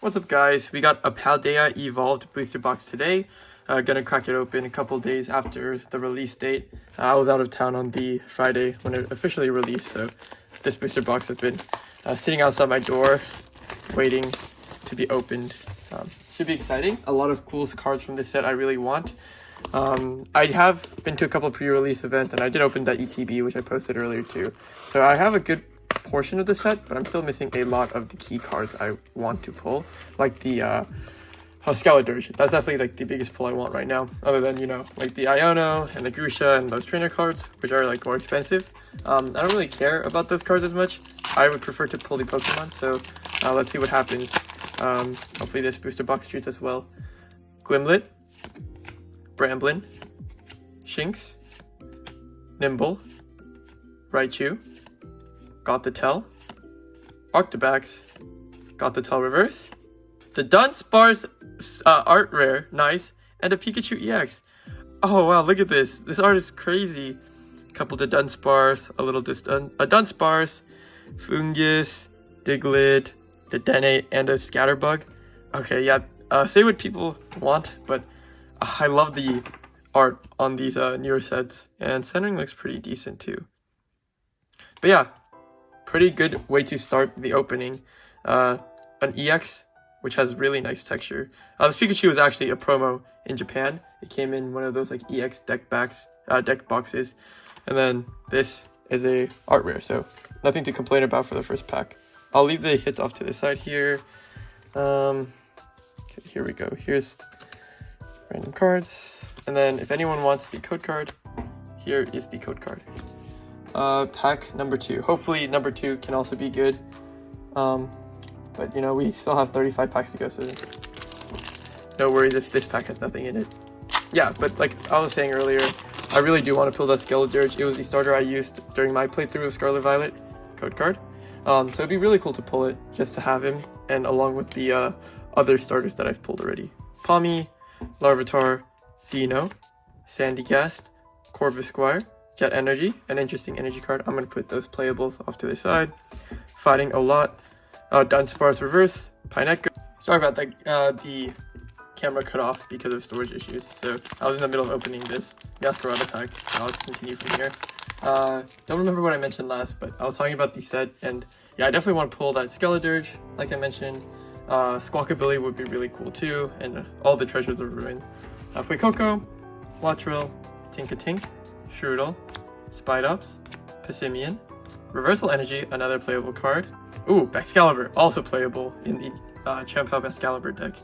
What's up, guys? We got a Paldea Evolved Booster Box today. Gonna crack it open a couple days after the release date. I was out of town on the Friday when it officially released, so this booster box has been sitting outside my door waiting to be opened. Should be exciting. A lot of cool cards from this set I really want. I have been to a couple of pre-release events, and I did open that ETB, which I posted earlier too. So I have a good portion of the set, but I'm still missing a lot of the key cards I want to pull, like the Skeledirge. That's definitely like the biggest pull I want right now, other than, you know, like the Iono and the Grusha and those trainer cards, which are like more expensive. I don't really care about those cards as much. I would prefer to pull the Pokemon, so let's see what happens. Hopefully this booster box treats us well. Glimlet, Bramblin, Shinx, Nimble, Raichu, got the Tell, Octobax, got the Tell Reverse, the Dunsparce art rare, nice, and a Pikachu EX. Oh wow, look at this. This art is crazy. Couple to Dunsparce, a little a Dunsparce, Fungus, Diglett, Dedenne, and a Scatterbug. Okay, yeah, say what people want, but I love the art on these newer sets, and centering looks pretty decent too. But yeah, pretty good way to start the opening. An EX, which has really nice texture. This Pikachu was actually a promo in Japan. It came in one of those like EX deck boxes, and then this is a art rare, so nothing to complain about for the first pack. I'll leave the hits off to the side here. Okay, here we go. Here's random cards, and then if anyone wants the code card, here is the code card. Pack number 2. Hopefully number 2 can also be good. But you know, we still have 35 packs to go, so no worries if this pack has nothing in it. Yeah, but like I was saying earlier, I really do want to pull that Skeledirge. It was the starter I used during my playthrough of Scarlet Violet code card. So it'd be really cool to pull it, just to have him, and along with the other starters that I've pulled already. Palmy, Larvitar, Dino, Sandygast, Corvisquire, Jet Energy, an interesting energy card. I'm going to put those playables off to the side. Fighting a lot. Dunsparce Reverse, Pineco. Sorry about that, the camera cut off because of storage issues. So I was in the middle of opening this Masquerada pack. I'll continue from here. Don't remember what I mentioned last, but I was talking about the set, and yeah, I definitely want to pull that Skeledirge, like I mentioned. Squawkabilly would be really cool too, and all the Treasures of Ruin. Fuecoco, Wattrel, Tinkatink, Shroodle, Spidops, Passimian, Reversal Energy, another playable card. Ooh, Excalibur, also playable in the Champ-Up Excalibur deck.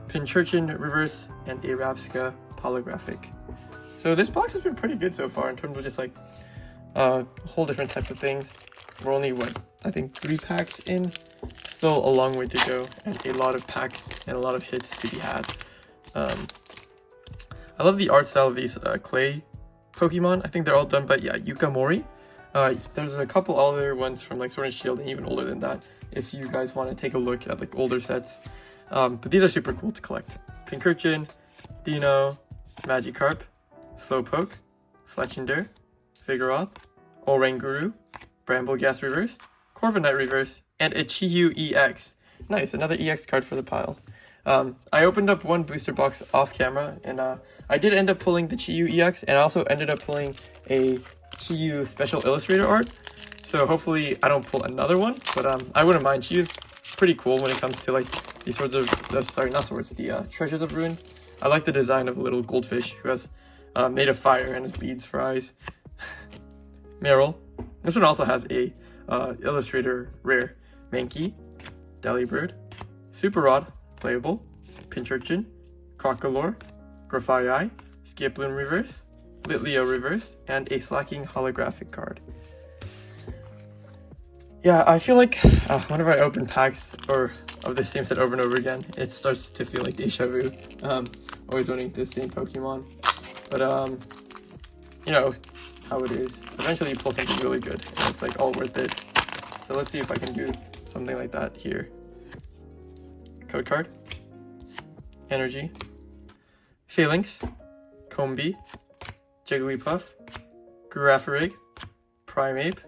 Pincurchin Reverse, and a Rapska Holographic. So this box has been pretty good so far in terms of just like whole different types of things. We're only, what, I think 3 packs in? Still a long way to go, and a lot of packs and a lot of hits to be had. I love the art style of these clay Pokemon. I think they're all done by, yeah, Yukamori. There's a couple other ones from like Sword and Shield and even older than that, if you guys want to take a look at like older sets. But these are super cool to collect. Pincurchin, Dino, Magikarp, Slowpoke, Fletchinder, Vigoroth, Oranguru, Brambleghast Reversed, Corviknight Reverse, and a Chiyu EX. Nice, another EX card for the pile. I opened up one booster box off camera, and I did end up pulling the Chiyu EX, and I also ended up pulling a Chiyu Special Illustrator art. So hopefully I don't pull another one, but I wouldn't mind. Chiyu's pretty cool when it comes to like these sorts of, the Treasures of Ruin. I like the design of a little goldfish who has made of fire and has beads for eyes. Meryl. This one also has a Illustrator rare. Mankey, Delibird, Super Rod, playable, Pincurchin, Crocalor, Grafaiai, Skiploom Reverse, Litleo Reverse, and a Slacking Holographic card. Yeah, I feel like whenever I open packs of the same set over and over again, it starts to feel like deja vu. Always running the same Pokemon. But, you know how it is. Eventually you pull something really good, and it's like all worth it. So let's see if I can do something like that here. Code card. Energy. Phalanx. Combee. Jigglypuff. Girafarig. Primeape.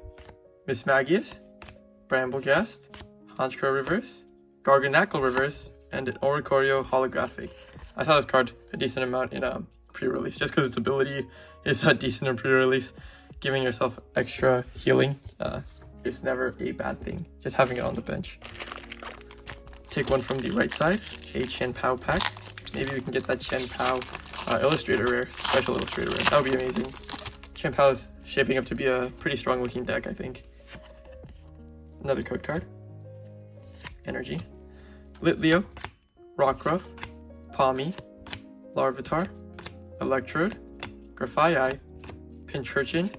Mismagius. Brambleghast. Honchkrow Reverse. Garganacl Reverse. and an Oricorio holographic. I saw this card a decent amount in pre-release, just because its ability is decent in pre-release. Giving yourself extra healing is never a bad thing, just having it on the bench. Take one from the right side, a Chen Pao pack. Maybe we can get that Chen Pao illustrator rare, special illustrator rare. That would be amazing. Chen Pao is shaping up to be a pretty strong looking deck, I think. Another code card. Energy. Litleo, Rockruff, Palmy, Larvitar, Electrode, Grafaiai, Pincurchin,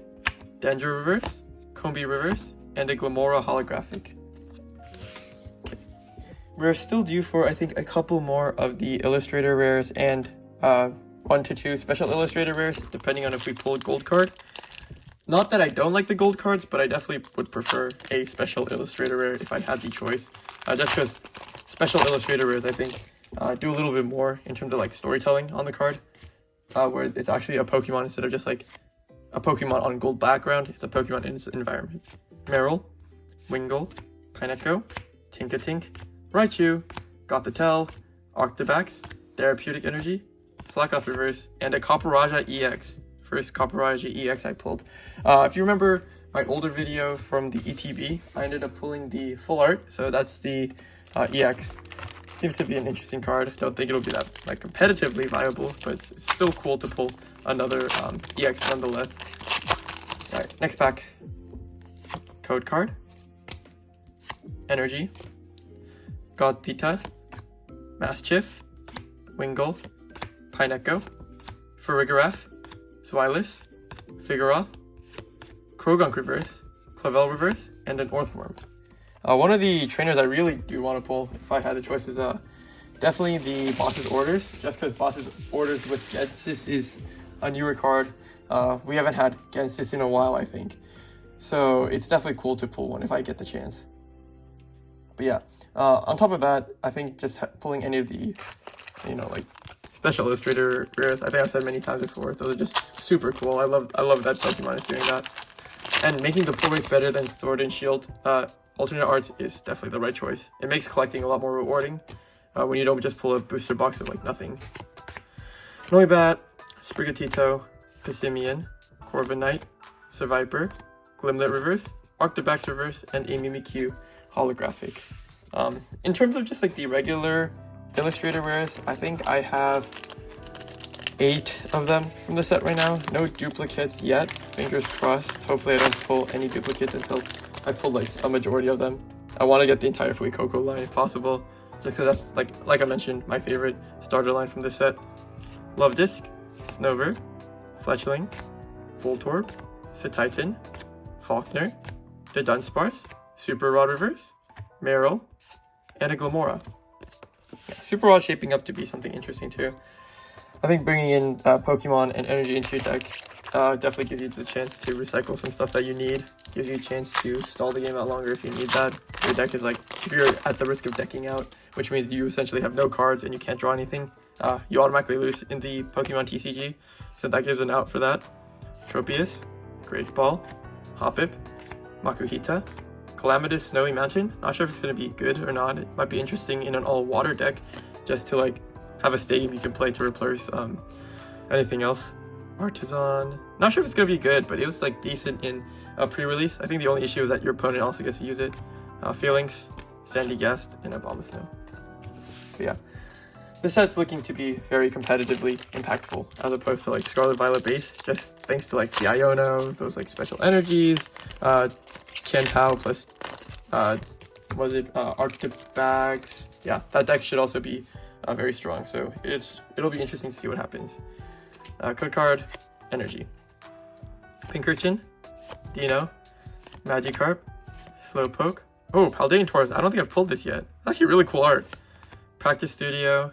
Dendro Reverse, Combi Reverse, and a Glamora holographic. Okay. We're still due for, I think, a couple more of the illustrator rares and 1 to 2 special illustrator rares, depending on if we pull a gold card. Not that I don't like the gold cards, but I definitely would prefer a special illustrator rare if I had the choice. Just because special illustrator rares, I think, do a little bit more in terms of like storytelling on the card, where it's actually a Pokemon instead of just like a Pokemon on gold background. It's a Pokemon in its environment. Meryl, Wingull, Pineco, Tinkatink, Raichu, Gothitelle, Octobax, Therapeutic Energy, Slackoff Reverse, and a Copperajah EX. First Copperajah EX I pulled. If you remember my older video from the ETB, I ended up pulling the full art, so that's the EX. Seems to be an interesting card. Don't think it'll be that like competitively viable, but it's still cool to pull another EX nonetheless. Alright, next pack. Code card. Energy. Gothita. Mastiff. Wingull. Pineco. Farigiraf. Zweilous. Figoroth. Krogunk Reverse. Clavel Reverse, and an Orthworm. One of the trainers I really do want to pull, if I had the choice, is definitely the Boss's Orders, just because Boss's Orders with Gensis is a newer card. We haven't had Gensis in a while, I think. So it's definitely cool to pull one if I get the chance. But yeah, on top of that, I think just pulling any of the, like special illustrator rares, I think I've said many times before, those are just super cool. I love that Pokemon is doing that. And making the pull rates better than Sword and Shield alternate arts is definitely the right choice. It makes collecting a lot more rewarding when you don't just pull a booster box of like nothing. Noibat, Sprigatito, Pissimian, Corviknight, Seviper, Glimlet Reverse, Octobax Reverse, and a Mimikyu holographic. In terms of just like the regular illustrator rares, I think I have 8 of them from the set right now. No duplicates yet. Fingers crossed. Hopefully I don't pull any duplicates until I pull like a majority of them. I want to get the entire Fuecoco line if possible, just because that's like I mentioned, my favorite starter line from this set. Love Disc, Snover, Fletchling, Voltorb, Cetitan, Faulkner, the Dunsparce, Super Rod Reverse, Meryl, and a Glamora. Yeah, Super Rod shaping up to be something interesting too. I think bringing in Pokemon and energy into your deck definitely gives you the chance to recycle some stuff that you need. Gives you a chance to stall the game out longer if you need that. Your deck is like, if you're at the risk of decking out, which means you essentially have no cards and you can't draw anything, you automatically lose in the Pokemon TCG. So that gives an out for that. Tropius, Great Ball, Hoppip, Makuhita, Calamitous Snowy Mountain. Not sure if it's going to be good or not. It might be interesting in an all-water deck just to like have a stadium you can play to replace anything else. Artisan, not sure if it's going to be good, but it was like decent in pre-release. I think the only issue is that your opponent also gets to use it. Phalanx, Sandygast, and Abomasnow. But yeah, this set's looking to be very competitively impactful as opposed to like Scarlet Violet base, just thanks to like the Iono, those like special energies, Chen Pao plus Arctic Bags. Yeah, that deck should also be very strong, so it'll be interesting to see what happens. Code card, Energy, Pincurchin, Dino, Magikarp, Slowpoke. Oh, Paldean Taurus. I don't think I've pulled this yet. It's actually really cool art. Practice Studio,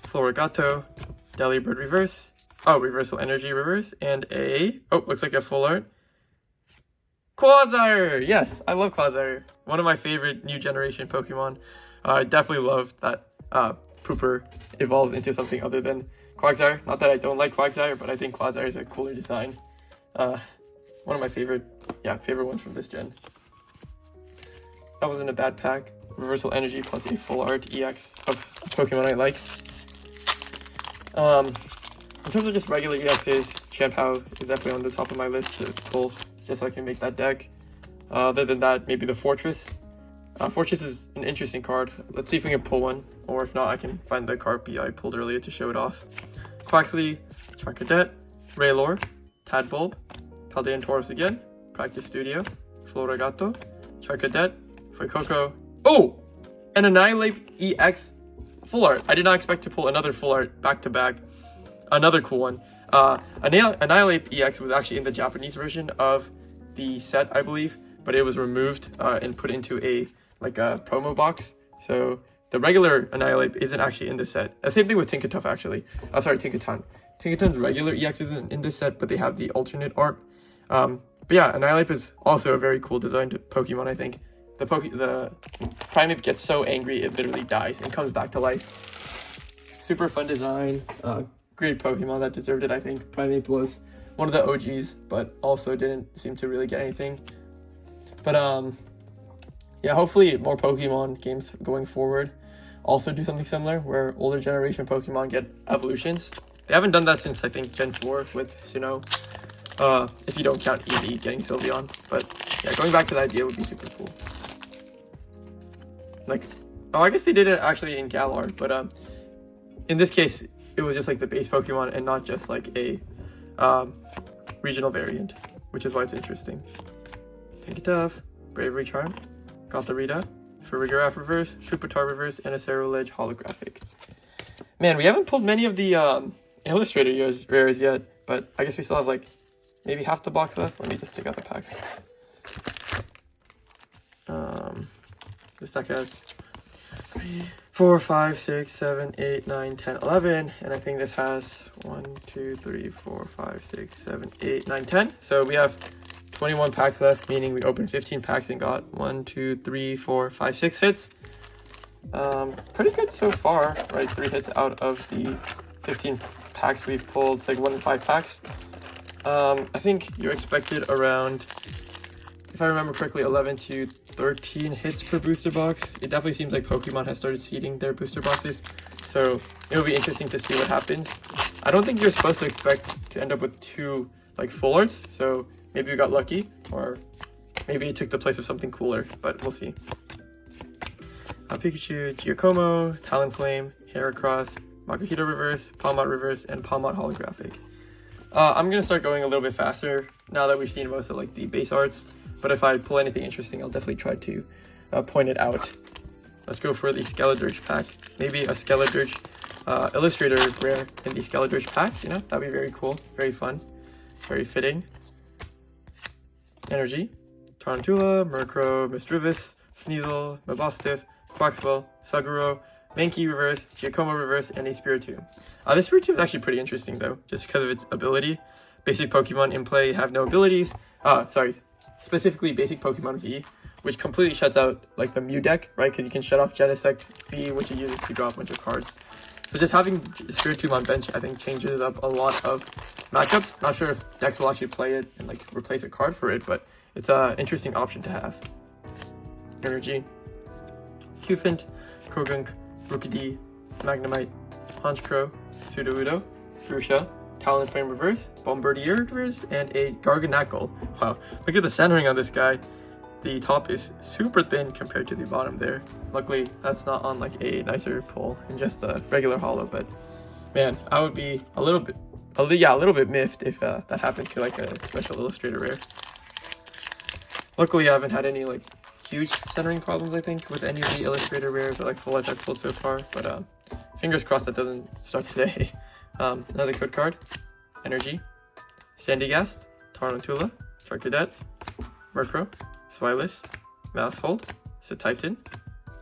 Florigato, Delibird Reverse. Oh, Reversal Energy Reverse, and looks like a full art. Quagsire! Yes, I love Quagsire. One of my favorite new generation Pokemon. I definitely love that Pooper evolves into something other than Quagsire. Not that I don't like Quagsire, but I think Quagsire is a cooler design. One of my favorite ones from this gen. That wasn't a bad pack. Reversal Energy plus a Full Art EX of a Pokemon I like. In terms of just regular EXs, Chien-Pao is definitely on the top of my list to pull, just so I can make that deck. Other than that, maybe the Fortress. Fortress is an interesting card. Let's see if we can pull one, or if not, I can find the Carpy I pulled earlier to show it off. Quaxly, Charcadet, Raylor, Tadbulb, Paldean Tauros again, Practice Studio, Floragato, Charcadet, Fuecoco. Oh! And Annihilate EX Full Art. I did not expect to pull another Full Art back to back. Another cool one. Annihilate EX was actually in the Japanese version of the set, I believe, but it was removed and put into a promo box. So the regular Annihilate isn't actually in this set. Same thing with Tinkaton actually. Tinkaton. Tinkaton's regular EX isn't in this set, but they have the alternate art. But yeah, Annihilate is also a very cool designed Pokemon, I think. The Primeape gets so angry it literally dies and comes back to life. Super fun design. Great Pokemon that deserved it, I think. Primeape was one of the OGs, but also didn't seem to really get anything. But yeah, hopefully more Pokemon games going forward also do something similar, where older generation Pokemon get evolutions. They haven't done that since, I think, Gen 4 with Sinnoh. If you don't count Eevee getting Sylveon. But yeah, going back to the idea would be super cool. I guess they did it actually in Galar, but in this case, it was just like the base Pokemon and not just like a regional variant, which is why it's interesting. Tinkaton, Bravery Charm, Gothorita, Farigiraf Reverse, Pupitar Reverse, and a Ceruledge Holographic. Man, we haven't pulled many of the Illustrator rares yet, but I guess we still have like maybe half the box left. Let me just take out the packs. This deck has 3, 4, 5, 6, 7, 8, 9, 10, 11, and I think this has 1, 2, 3, 4, 5, 6, 7, 8, 9, 10. So we have 21 packs left, meaning we opened 15 packs and got 1, 2, 3, 4, 5, 6 hits. Pretty good so far, right? 3 hits out of the 15 packs we've pulled. It's like 1 in 5 packs. I think you expected around, if I remember correctly, 11 to 13 hits per booster box. It definitely seems like Pokemon has started seeding their booster boxes, so it will be interesting to see what happens. I don't think you're supposed to expect to end up with 2 like full arts, so maybe we got lucky, or maybe it took the place of something cooler, but we'll see. Pikachu, Giacomo, Talonflame, Heracross, Makuhita Reverse, Palmot Reverse, and Palmot Holographic. I'm gonna start going a little bit faster now that we've seen most of like the base arts, but if I pull anything interesting, I'll definitely try to point it out. Let's go for the Skeledirge pack. Maybe a Skeledirge Illustrator rare in the Skeledirge pack, you know? That'd be very cool, very fun, very fitting. Energy, Tarantula, Murkrow, Misdreavus, Sneasel, Mabosstiff, Quaxwell, Saguro, Mankey Reverse, Giacomo Reverse, and a Spiritomb. This Spiritomb is actually pretty interesting though, just because of its ability. Basic Pokemon in play have no abilities. Specifically basic Pokemon V, which completely shuts out like the Mew deck, right? Because you can shut off Genesect V, which it uses to draw a bunch of cards. So just having Spiritomb on bench, I think, changes up a lot of matchups. Not sure if decks will actually play it and like replace a card for it, but it's an interesting option to have. Energy, Cufant, Krogunk, Rookidee, Magnemite, Honchkrow, Sudowoodo, Grusha, Talonflame Reverse, Bombardier Reverse, and a Garganacl. Wow, look at the centering on this guy. The top is super thin compared to the bottom there. Luckily, that's not on like a nicer pull and just a regular holo, but man, I would be a little bit miffed if that happened to like a special Illustrator rare. Luckily, I haven't had any like huge centering problems, I think, with any of the Illustrator rares or like full art I've pulled so far, but fingers crossed that doesn't start today. Another code card, Energy, Sandygast, Tarantula, Charcadet, Murkrow, Swilus, Maushold, Satitan,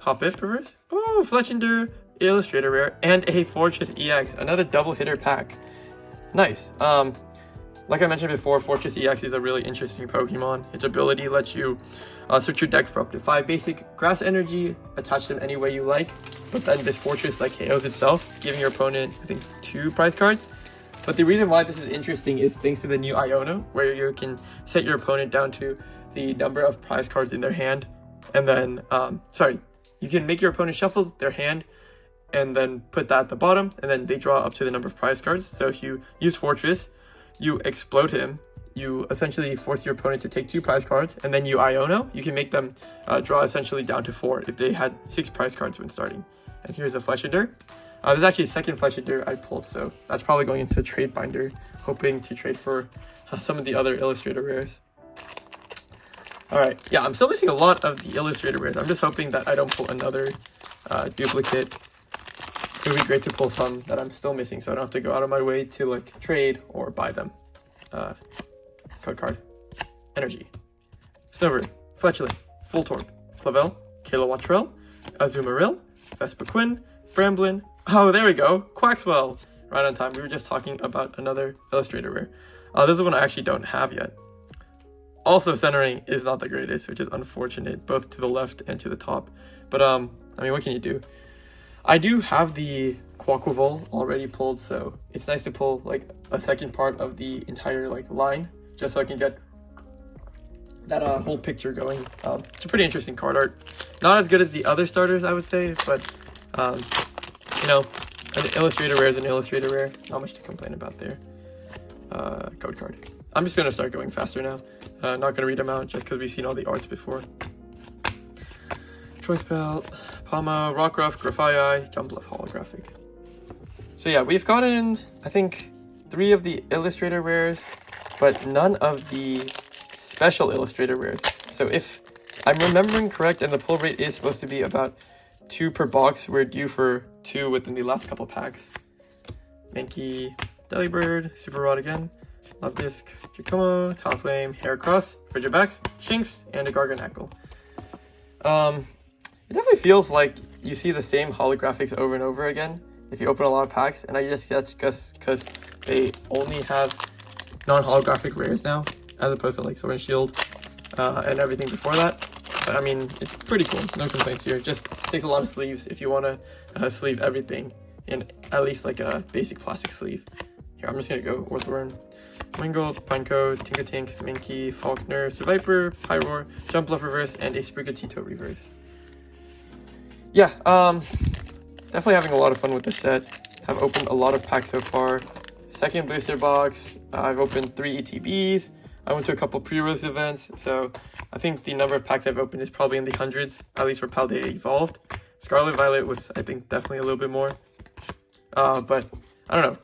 Hoppip Reverse, oh, Fletchinder, Illustrator rare, and a Fortress EX, another double hitter pack. Nice. Like I mentioned before, Fortress EX is a really interesting Pokemon. Its ability lets you search your deck for up to 5 basic grass energy, attach them any way you like, but then this Fortress like KOs itself, giving your opponent, I think, 2 prize cards. But the reason why this is interesting is thanks to the new Iono, where you can set your opponent down to the number of prize cards in their hand, and then, you you can make your opponent shuffle their hand and then put that at the bottom, and then they draw up to the number of prize cards. So if you use Fortress, you explode him, you essentially force your opponent to take 2 prize cards, and then you Iono. You can make them draw essentially down to 4 if they had 6 prize cards when starting. And here's a Fleshinder. This is actually a second Fleshinder I pulled, so that's probably going into the trade binder, hoping to trade for some of the other Illustrator rares. Alright, yeah, I'm still missing a lot of the Illustrator rares. I'm just hoping that I don't pull another duplicate. It would be great to pull some that I'm still missing, so I don't have to go out of my way to like trade or buy them. Code card. Energy. Snowbird. Fletchling. Voltorb. Clavel. Kilowattrell. Azumarill. Vespiquen. Bramblin. Oh, there we go. Quaxwell. Right on time. We were just talking about another Illustrator rare. This is one I actually don't have yet. Also, centering is not the greatest, which is unfortunate, both to the left and to the top. But, I mean, what can you do? I do have the Quaquaval already pulled, so it's nice to pull, like, a second part of the entire, like, line, just so I can get that whole picture going. It's a pretty interesting card art. Not as good as the other starters, I would say, but, you know, an Illustrator rare is an Illustrator rare. Not much to complain about there. Code card. I'm just going to start going faster now. Not going to read them out just because we've seen all the arts before. Choice Belt, Palma, Rockruff, Grafaiai, Jumbluff Holographic. So yeah, we've gotten, I think, 3 of the Illustrator rares, but none of the special Illustrator rares. So if I'm remembering correct, and the pull rate is supposed to be about 2 per box, we're due for 2 within the last couple packs. Mankey, Delibird, Super Rod again, Love Disc, Giacomo, Talonflame, Heracross, Frigibax, Shinx, and a Garganacl. It definitely feels like you see the same holographics over and over again if you open a lot of packs, and I guess that's just because they only have non-holographic rares now, as opposed to like Sword and Shield and everything before that. But I mean, it's pretty cool. No complaints here. Just takes a lot of sleeves if you want to sleeve everything in at least like a basic plastic sleeve. Here, I'm just going to go Orthworm, Wingull, Pineco, Tinkatink, Minky, Faulkner, Seviper, Pyroar, Jumpluff Reverse, and a Sprigatito Reverse. Yeah, definitely having a lot of fun with this set. I've opened a lot of packs so far. Second booster box, I've opened 3 ETBs. I went to a couple pre-release events, so I think the number of packs I've opened is probably in the hundreds, at least for Paldea Evolved. Scarlet Violet was, I think, definitely a little bit more. But, I don't know.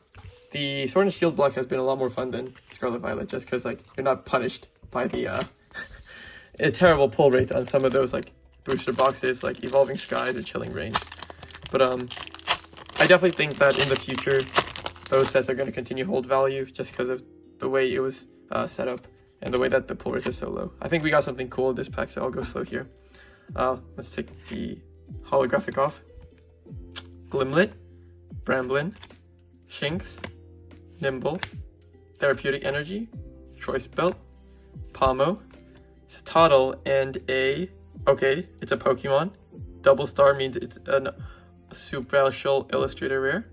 The Sword and Shield block has been a lot more fun than Scarlet Violet, just because, like, you're not punished by the terrible pull rates on some of those, like, booster boxes, like Evolving Skies or Chilling Reign. But, I definitely think that in the future, those sets are going to continue to hold value, just because of the way it was set up and the way that the pull rates are so low. I think we got something cool in this pack, so I'll go slow here. Let's take the holographic off. Glimlet, Bramblin, Shinx, Nimble, Therapeutic Energy, Choice Belt, Palmo, Citadel, and okay, it's a Pokemon. Double star means it's a special Illustrator rare.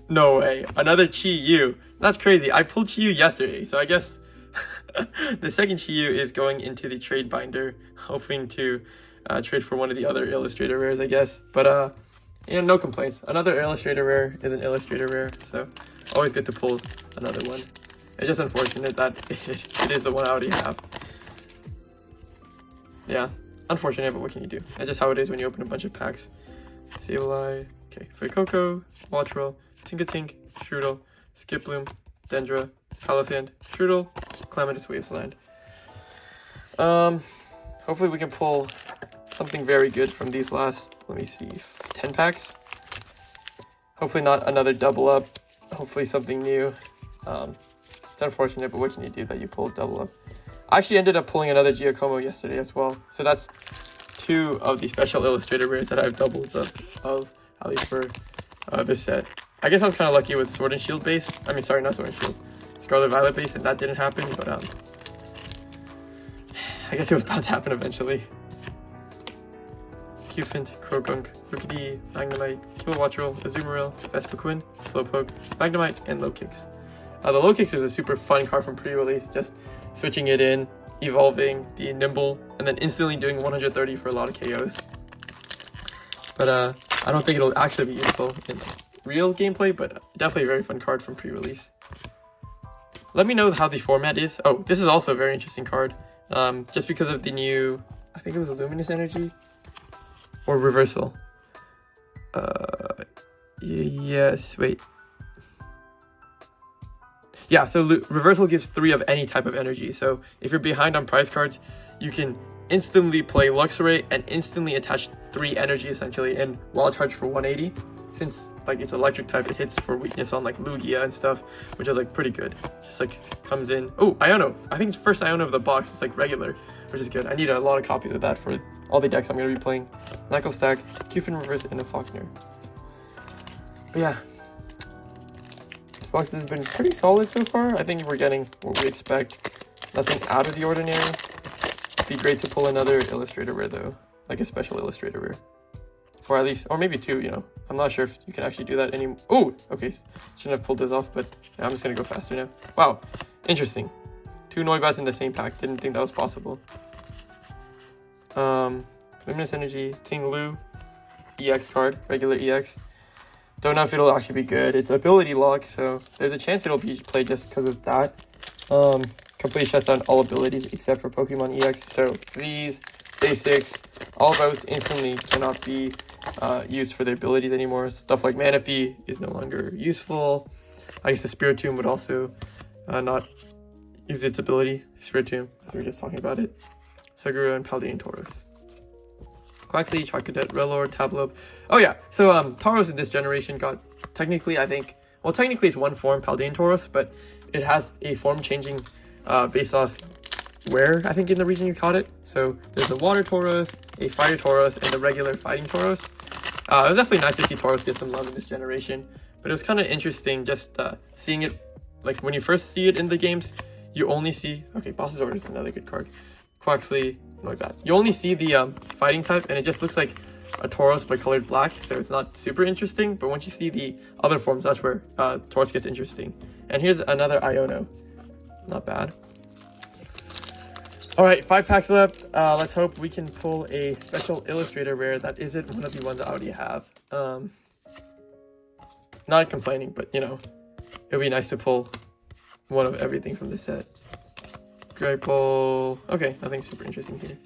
No way, another Chi-Yu. That's crazy. I pulled Chi-Yu yesterday, so I guess the second Chi-Yu is going into the trade binder, hoping to trade for one of the other Illustrator rares, I guess. But yeah, no complaints. Another Illustrator rare is an Illustrator rare, so always good to pull another one. It's just unfortunate that it is the one I already have. Yeah, unfortunate, but what can you do? That's just how it is when you open a bunch of packs. Sableye, okay, Fuecoco, Waltrell, Tinkatink, Strudel, Skiploom, Dendra, Palossand, Strudel, Calamitous Wasteland. Hopefully we can pull something very good from these last, let me see, 10 packs. Hopefully not another double up. Hopefully something new. It's unfortunate, but what can you do that you pull a double up? I actually ended up pulling another Giacomo yesterday as well. So that's 2 of the special Illustrator rares that I've doubled up of, at least for this set. I guess I was kind of lucky with Sword and Shield base. I mean, sorry, not Sword and Shield. Scarlet Violet base, and that didn't happen, but I guess it was about to happen eventually. Cufant, Croagunk, Rookidee, Magnemite, Kilowattrell, Azumarill, Vespiquen, Slowpoke, Magnemite, and Low Kicks. The Low Kicks is a super fun card from pre-release, just switching it in evolving the Nimble and then instantly doing 130 for a lot of KOs. But I don't think it'll actually be useful in real gameplay, but definitely a very fun card from pre-release. Let me know how the format is. Oh, this is also a very interesting card. Just because of the new, I think it was Luminous Energy or Reversal. Yes, wait. Yeah, so Reversal gives 3 of any type of energy. So if you're behind on prize cards, you can instantly play Luxray and instantly attach 3 energy essentially and wild charge for 180. Since like it's electric type, it hits for weakness on like Lugia and stuff, which is like pretty good. Just like comes in. Oh, Iono. I think it's first Iono of the box. It's like regular, which is good. I need a lot of copies of that for all the decks I'm going to be playing. Knuckle Stack, Cufin Reverse, and a Faulkner. But yeah, this box has been pretty solid so far. I think we're getting what we expect. Nothing out of the ordinary. It'd be great to pull another Illustrator Rare though, like a special Illustrator Rare. Or at least, or maybe 2, you know. I'm not sure if you can actually do that anymore. Oh, okay. Shouldn't have pulled this off, but yeah, I'm just going to go faster now. Wow, interesting. 2 Noibats in the same pack. Didn't think that was possible. Luminous Energy, Ting Lu, EX card, regular EX. Don't know if it'll actually be good. It's ability lock, so there's a chance it'll be played just because of that. Completely shuts down all abilities except for Pokemon EX. So these, basics, all those instantly cannot be used for their abilities anymore. Stuff like Manaphy is no longer useful. I guess the Spiritomb would also not use its ability. Spiritomb, we were just talking about it. Sagura and Paldea and Tauros. Quaxly, Charcadet, Rellor, Tablob. Oh yeah, so Tauros in this generation got technically, I think, well technically it's one form, Paldea and Tauros, but it has a form changing based off where I think in the region you caught it. So there's the Water Tauros, a Fire Tauros, and the regular Fighting Tauros. It was definitely nice to see Tauros get some love in this generation, but it was kind of interesting just seeing it, like when you first see it in the games, you only see, okay, Boss's Order is another good card. Quaxly, Noibat. You only see the fighting type, and it just looks like a Tauros but colored black, so it's not super interesting, but once you see the other forms, that's where Tauros gets interesting. And here's another Iono. Not bad. Alright, 5 packs left. Let's hope we can pull a special Illustrator Rare that isn't one of the ones I already have. Not complaining, but you know, it would be nice to pull one of everything from the set. Grapple. Okay, nothing super interesting here.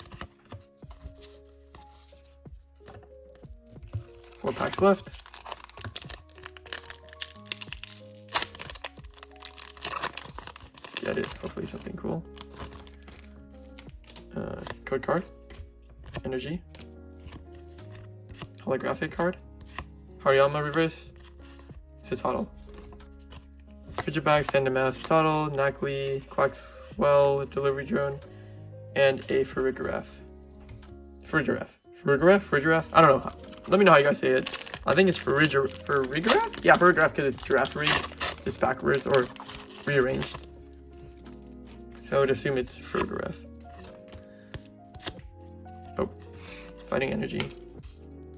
4 packs left. Let's get it. Hopefully something cool. Code card. Energy. Holographic card. Hariyama Reverse. Citadel. Frigibax, Tandemass, Citadel, Nacli, Quaxwell, Delivery Drone, and a Farigiraf. Farigiraf? I don't know. Let me know how you guys say it. I think it's Farigiraf? Yeah, Farigiraf because it's Giraffe, just backwards or rearranged. So I would assume it's Farigiraf. Oh, Fighting Energy.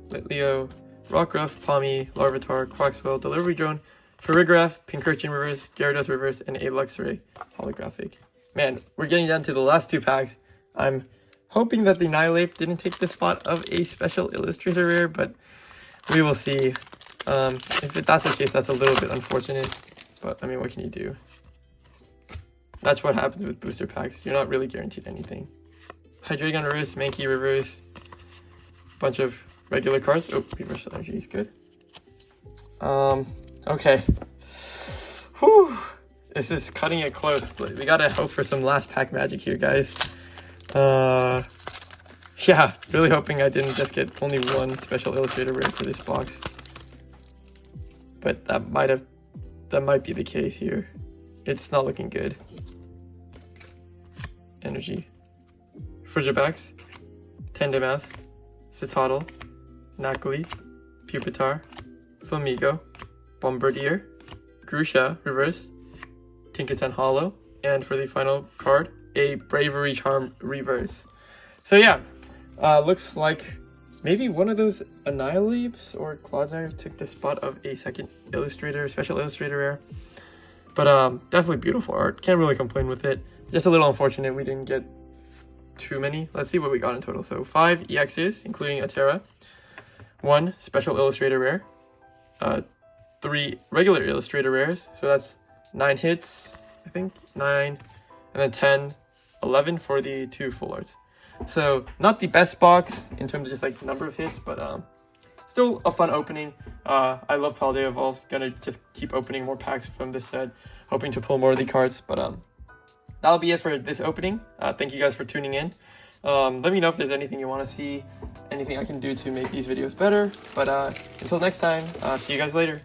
Litleo, Rockruff, Palmy, Larvitar, Quaxwell, Delivery Drone, Farigiraf, Pincurchin Reverse, Gyarados Reverse, and a Luxray Holographic. Man, we're getting down to the last 2 packs. I'm hoping that the Nihilape didn't take the spot of a special Illustrator Rare, but we will see. If that's the case, that's a little bit unfortunate, but I mean, what can you do? That's what happens with booster packs. You're not really guaranteed anything. Hydreigon Reverse, Mankey Reverse, bunch of regular cards. Oh, Reversal Energy is good. Okay. Whew. This is cutting it close. We gotta hope for some last pack magic here, guys. Yeah, really hoping I didn't just get only one special Illustrator Rare for this box. But that might be the case here. It's not looking good. Energy. Frigibax, Tandemass, Citadel, Nacli, Pupitar, Flamigo, Bombardier, Grusha Reverse, Tinkaton Hollow, and for the final card, a Bravery Charm Reverse. So yeah, looks like maybe one of those Annihilapes or Clodsire took the spot of a second special Illustrator Rare. But definitely beautiful art. Can't really complain with it. Just a little unfortunate we didn't get too many. Let's see what we got in total. So 5 EXs, including a Terra, 1 Special Illustrator Rare, 3 regular Illustrator Rares, so that's 9 hits, I think, 9, and then 10, 11 for the 2 full arts. So not the best box in terms of just like number of hits, but still a fun opening. I love Paldea Evolved. Gonna just keep opening more packs from this set, hoping to pull more of the cards. But that'll be it for this opening. Thank you guys for tuning in. Let me know if there's anything you want to see, anything I can do to make these videos better. But until next time, see you guys later.